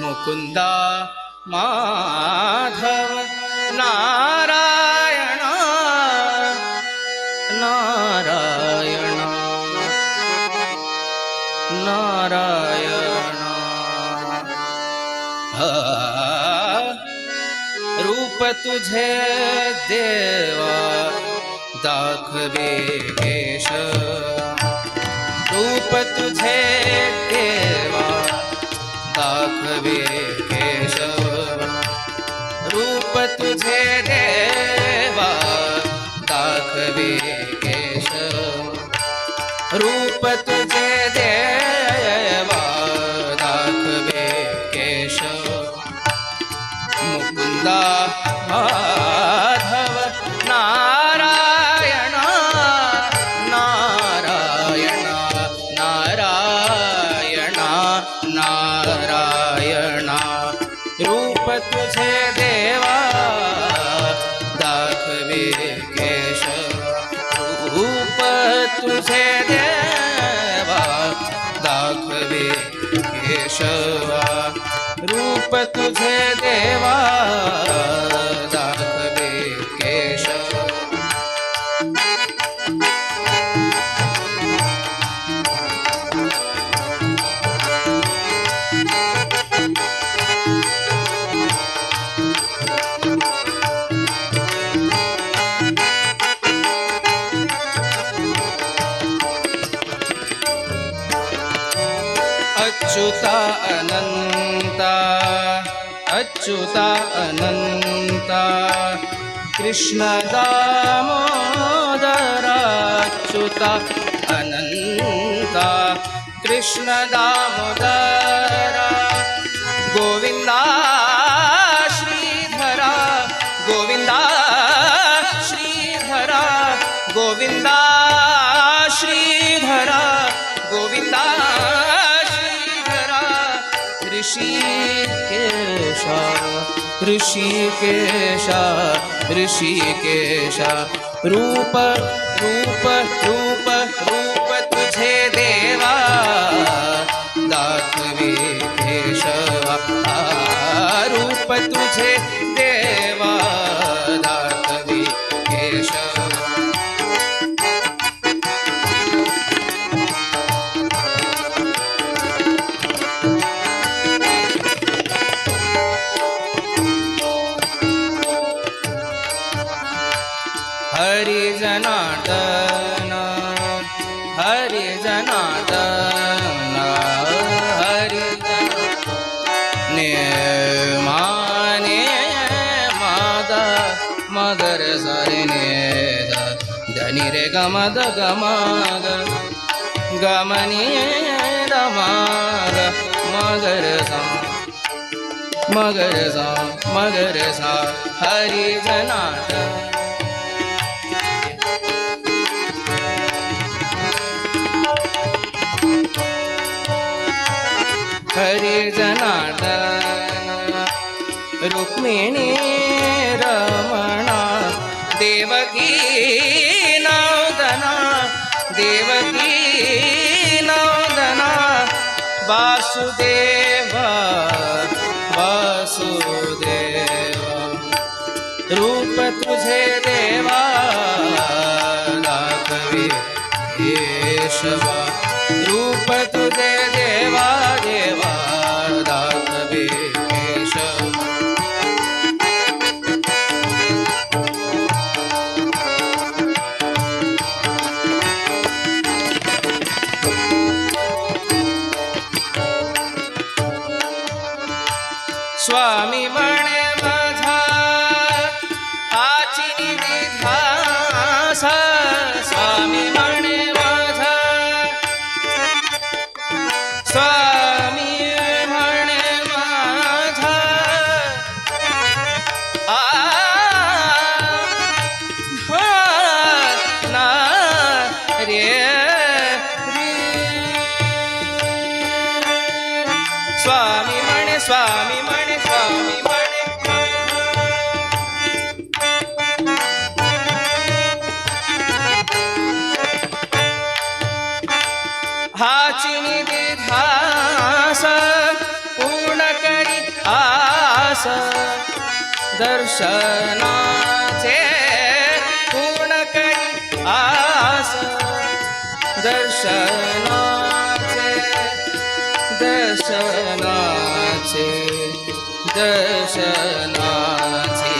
मुकुंदा माधव नारायण नारायण नारायण रूप तुझे देवा दाखवे केश रूप तुझे देवा दाखवे केश रूप तुझे देवा दाखवे केश रूप तुझे देवा दाखवे केश मुकुंदा माधव नारायण नारायण नारायण नारायण रूप तुझे देवा दाखवे केश रूप तुझे देवा दाखवे केशवा रूप तुझे देवा दाखवे केशव अच्युता अनंता अच्युता अनंता कृष्ण दामोदरा अच्युता अनंता कृष्ण दामोदरा गोविंदा श्रीधरा गोविंदा श्रीधरा गोविंदा श्रीधरा गोविंदा ऋषिकेशा ऋषिकेशा ऋषिकेशा रूप रूप रूप रूप तुझे देवा दाखवे केशवा रूप तुझे देवा दाखवे केशवा हरि जनार्दन हरि जनार्दन हरि ने माने मादा मगर सरे ने धनि रे गमद गमग गमनी रमाग मगर सा हरि जनार्दन हरि जनार्दन रुक्मिणी रमणा देवकी नंदना देवकी नंदना वासुदेव वासुदेव रूप तुझे देवा दाखवे केशवा रूप तुझे देवा देवा दाखवे केशव स्वामी म्हणे माझा आची निधास स्वामी म्हणे माझा स्वामी म्हणे माझा ना रे स्वामी म्हणे स्वामी म्हणे स्वामी म्हणे हाची निधास पूर्ण करी आस दर्शनाचे पूर्ण करी आस दर्शनाचे दर्शनाचे दर्शनाचे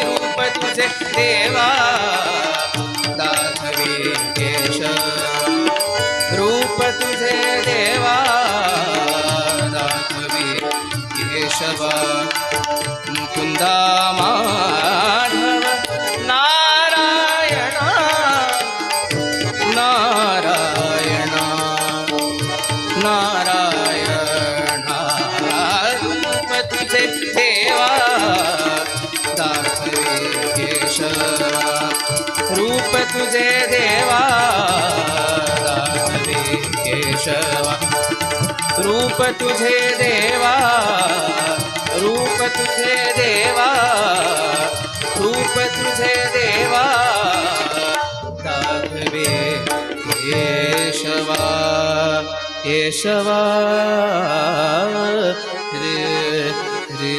रूप तुझे देवा दाखवे केशव रूप तुझे देवा दाखवे केशव मुकुंदा माधव नारायण नारायण नारायण रूप तुझे देवा दाखवे केशव रूप तुझे देवा दाखवे केशव रूप तुझे देवा रूप तुझे देवा रूप तुझे देवा दाखवे केशवा केशवा रे रे